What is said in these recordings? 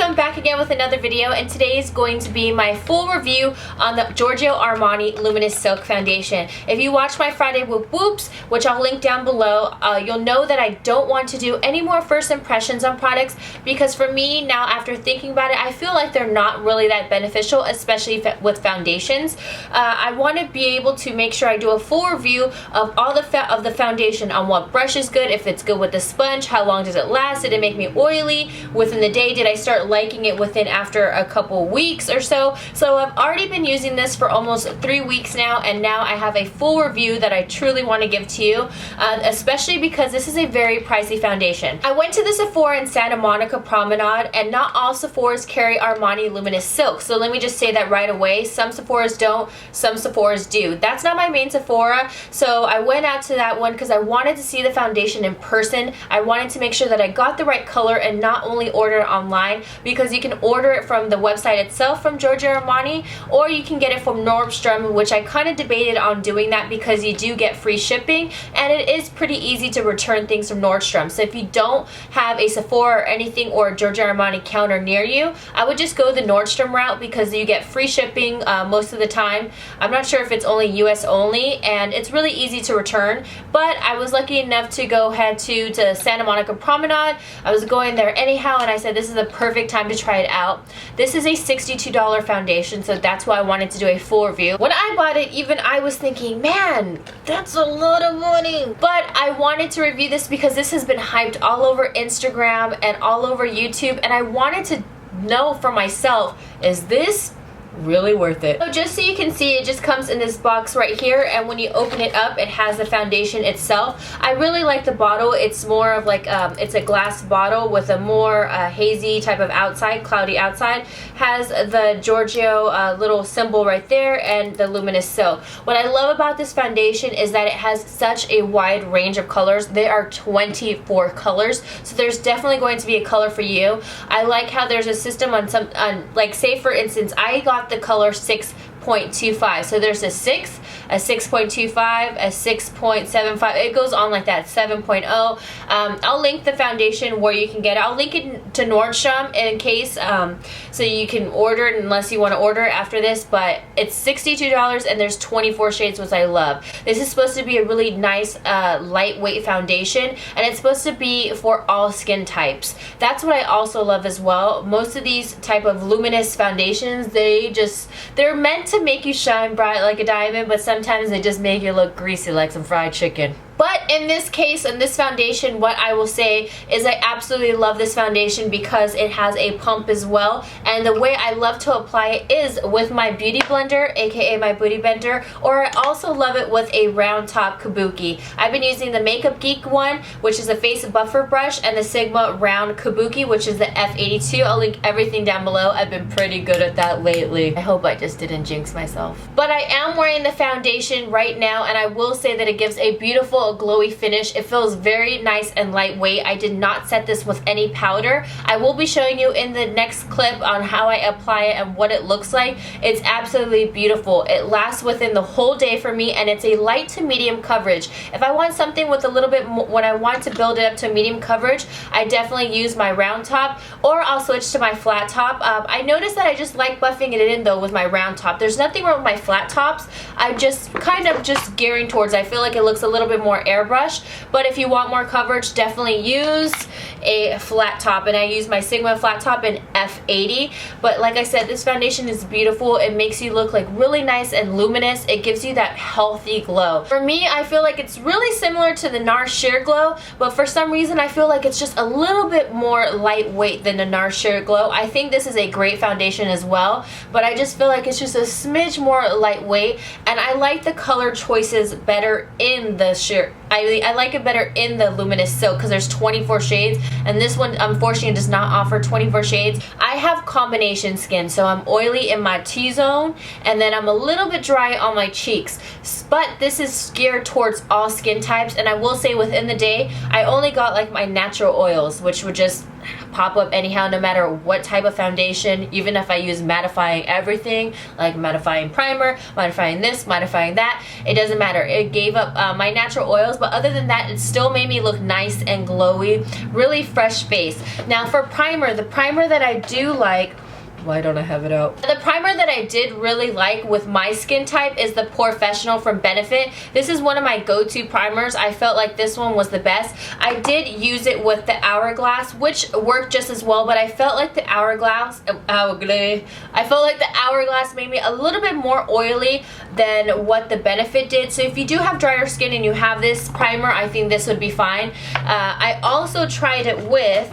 so I'm back again with another video, and today is going to be my full review on the Giorgio Armani Luminous Silk Foundation. If you watch my Friday Whoop Whoops, which I'll link down below, you'll know that I don't want to do any more first impressions on products, because for me now, after thinking about it, I feel like they're not really that beneficial, especially with foundations. I want to be able to make sure I do a full review of all the foundation, on what brush is good, if it's good with the sponge, how long does it last, did it make me oily within the day, did I start liking it within after a couple weeks or so. So I've already been using this for almost 3 weeks now, and now I have a full review that I truly want to give to you, especially because this is a very pricey foundation. I went to the Sephora in Santa Monica Promenade, and not all Sephoras carry Armani Luminous Silk, so let me just say that right away. Some Sephoras don't, some Sephoras do. That's not my main Sephora, so I went out to that one because I wanted to see the foundation in person. I wanted to make sure that I got the right color and not only order it online, because you can order it from the website itself from Giorgio Armani, or you can get it from Nordstrom, which I kind of debated on doing that because you do get free shipping, and it is pretty easy to return things from Nordstrom. So if you don't have a Sephora or anything, or a Giorgio Armani counter near you, I would just go the Nordstrom route because you get free shipping most of the time. I'm not sure if it's only US only, and it's really easy to return, but I was lucky enough to go head to Santa Monica Promenade. I was going there anyhow, and I said this is the perfect time to try it out. This is a $62 foundation, so that's why I wanted to do a full review. When I bought it, even I was thinking, man, that's a lot of money. But I wanted to review this because this has been hyped all over Instagram and all over YouTube, and I wanted to know for myself, is this really worth it? So just so you can see, it just comes in this box right here, and when you open it up, it has the foundation itself. I really like the bottle. It's more of like it's a glass bottle with a more hazy type of outside, cloudy outside. Has the Giorgio little symbol right there and the Luminous Silk. What I love about this foundation is that it has such a wide range of colors. There are 24 colors, so there's definitely going to be a color for you. I like how there's a system on some, like say for instance, I got the color 6.25, so there's a 6, a 6.25, a 6.75, it goes on like that, 7.0. I'll link the foundation where you can get it. I'll link it to Nordstrom in case, so you can order it unless you want to order it after this, but it's $62 and there's 24 shades, which I love. This is supposed to be a really nice lightweight foundation, and it's supposed to be for all skin types. That's what I also love as well. Most of these type of luminous foundations, they're meant to make you shine bright like a diamond, but sometimes they just make you look greasy like some fried chicken. But in this case, in this foundation, what I will say is I absolutely love this foundation because it has a pump as well. And the way I love to apply it is with my beauty blender, aka my booty bender, or I also love it with a round top kabuki. I've been using the Makeup Geek one, which is a face buffer brush, and the Sigma round kabuki, which is the F82. I'll link everything down below. I've been pretty good at that lately. I hope I just didn't jinx myself. But I am wearing the foundation right now, and I will say that it gives a beautiful glowy finish. It feels very nice and lightweight. I did not set this with any powder. I will be showing you in the next clip on how I apply it and what it looks like. It's absolutely beautiful. It lasts within the whole day for me, and it's a light to medium coverage. If I want something with a little bit more, when I want to build it up to medium coverage, I definitely use my round top, or I'll switch to my flat top. I noticed that I just like buffing it in though with my round top. There's nothing wrong with my flat tops. I'm just kind of just gearing towards, I feel like it looks a little bit more airbrush, but if you want more coverage, definitely use a flat top, and I use my Sigma flat top in F80. But like I said, this foundation is beautiful. It makes you look like really nice and luminous. It gives you that healthy glow. For me, I feel like it's really similar to the NARS Sheer Glow, but for some reason I feel like it's just a little bit more lightweight than the NARS Sheer Glow. I think this is a great foundation as well, but I just feel like it's just a smidge more lightweight, and I like the color choices better in the sheer. I like it better in the Luminous Silk because there's 24 shades, and this one unfortunately does not offer 24 shades. I have combination skin, so I'm oily in my T-zone, and then I'm a little bit dry on my cheeks, but this is geared towards all skin types. And I will say within the day, I only got like my natural oils, which would just pop up anyhow, no matter what type of foundation. Even if I use mattifying everything, like mattifying primer, mattifying this, mattifying that, it doesn't matter. It gave up my natural oils, but other than that, it still made me look nice and glowy, really fresh face. Now for primer, the primer that I do like, why don't I have it out? The primer that I did really like with my skin type is the Professional from Benefit. This is one of my go-to primers. I felt like this one was the best. I did use it with the Hourglass, which worked just as well, but I felt like the Hourglass made me a little bit more oily than what the Benefit did. So if you do have drier skin and you have this primer, I think this would be fine. I also tried it with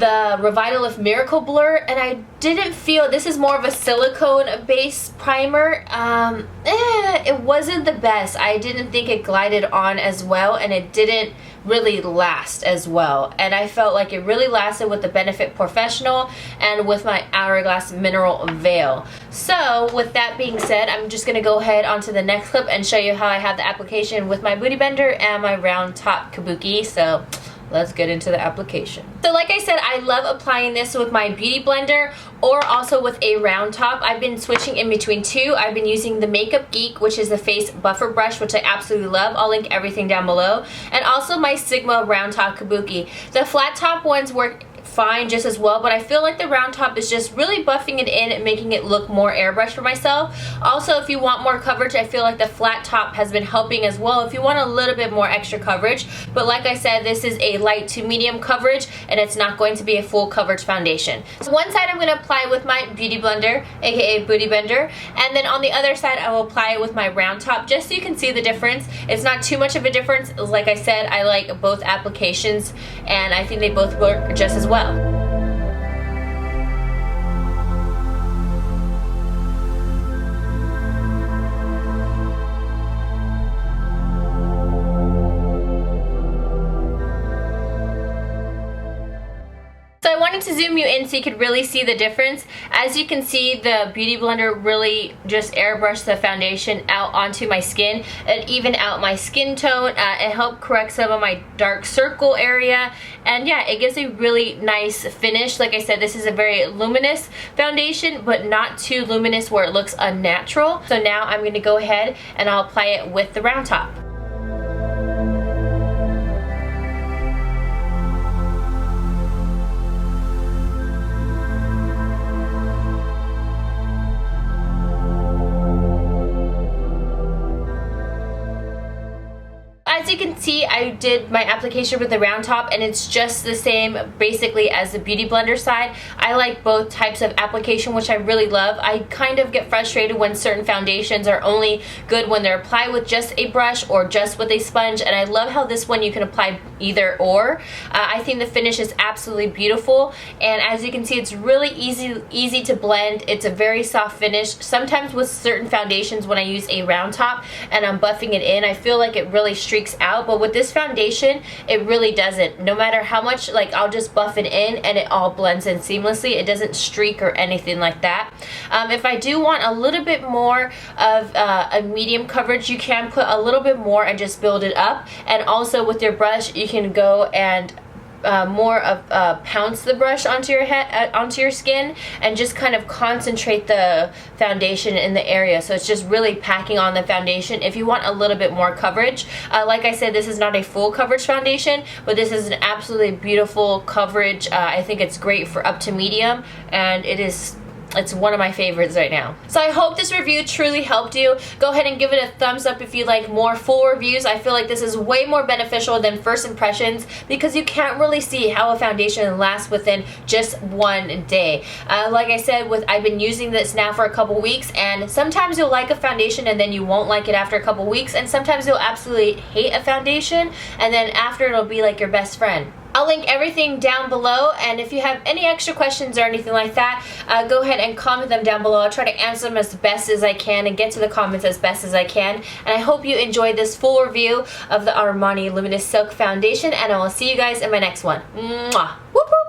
the Revitalift Miracle Blur, and I didn't feel, this is more of a silicone based primer. It wasn't the best. I didn't think it glided on as well, and it didn't really last as well. And I felt like it really lasted with the Benefit Professional and with my Hourglass Mineral Veil. So with that being said, I'm just gonna go ahead onto the next clip and show you how I have the application with my Booty Bender and my round top kabuki. So let's get into the application. So like I said, I love applying this with my Beauty Blender or also with a round top. I've been switching in between two. I've been using the Makeup Geek, which is a face buffer brush, which I absolutely love. I'll link everything down below. And also my Sigma round top kabuki. The flat top ones work fine just as well, but I feel like the round top is just really buffing it in and making it look more airbrushed for myself. Also, if you want more coverage, I feel like the flat top has been helping as well if you want a little bit more extra coverage. But like I said, this is a light to medium coverage, and it's not going to be a full coverage foundation. So one side I'm going to apply with my Beauty Blender, aka Booty Bender, and then on the other side I will apply it with my round top, just so you can see the difference. It's not too much of a difference. Like I said, I like both applications, and I think they both work just as well. So I wanted to zoom you in so you could really see the difference. As you can see, the Beauty Blender really just airbrushed the foundation out onto my skin and even out my skin tone. It helped correct some of my dark circle area, and yeah, it gives a really nice finish. Like I said, this is a very luminous foundation, but not too luminous where it looks unnatural. So now I'm going to go ahead and I'll apply it with the round top. As you can see, I did my application with the round top, and it's just the same basically as the Beauty Blender side. I like both types of application, which I really love. I kind of get frustrated when certain foundations are only good when they're applied with just a brush or just with a sponge, and I love how this one you can apply either or. I think the finish is absolutely beautiful, and as you can see, it's really easy to blend. It's a very soft finish. Sometimes with certain foundations, when I use a round top and I'm buffing it in, I feel like it really streaks out, but with this foundation it really doesn't. No matter how much, like, I'll just buff it in and it all blends in seamlessly. It doesn't streak or anything like that. If I do want a little bit more of a medium coverage, you can put a little bit more and just build it up. And also with your brush, you can go and pounce the brush onto your head, onto your skin, and just kind of concentrate the foundation in the area, so it's just really packing on the foundation if you want a little bit more coverage. Like I said, this is not a full coverage foundation, but this is an absolutely beautiful coverage. I think it's great for up to medium, and it's one of my favorites right now. So I hope this review truly helped you. Go ahead and give it a thumbs up if you like more full reviews. I feel like this is way more beneficial than first impressions because you can't really see how a foundation lasts within just one day. Like I said, I've been using this now for a couple weeks, and sometimes you'll like a foundation and then you won't like it after a couple weeks, and sometimes you'll absolutely hate a foundation and then after it'll be like your best friend. I'll link everything down below, and if you have any extra questions or anything like that, go ahead and comment them down below. I'll try to answer them as best as I can and get to the comments as best as I can. And I hope you enjoyed this full review of the Armani Luminous Silk Foundation, and I will see you guys in my next one. Mwah! Whoop whoop!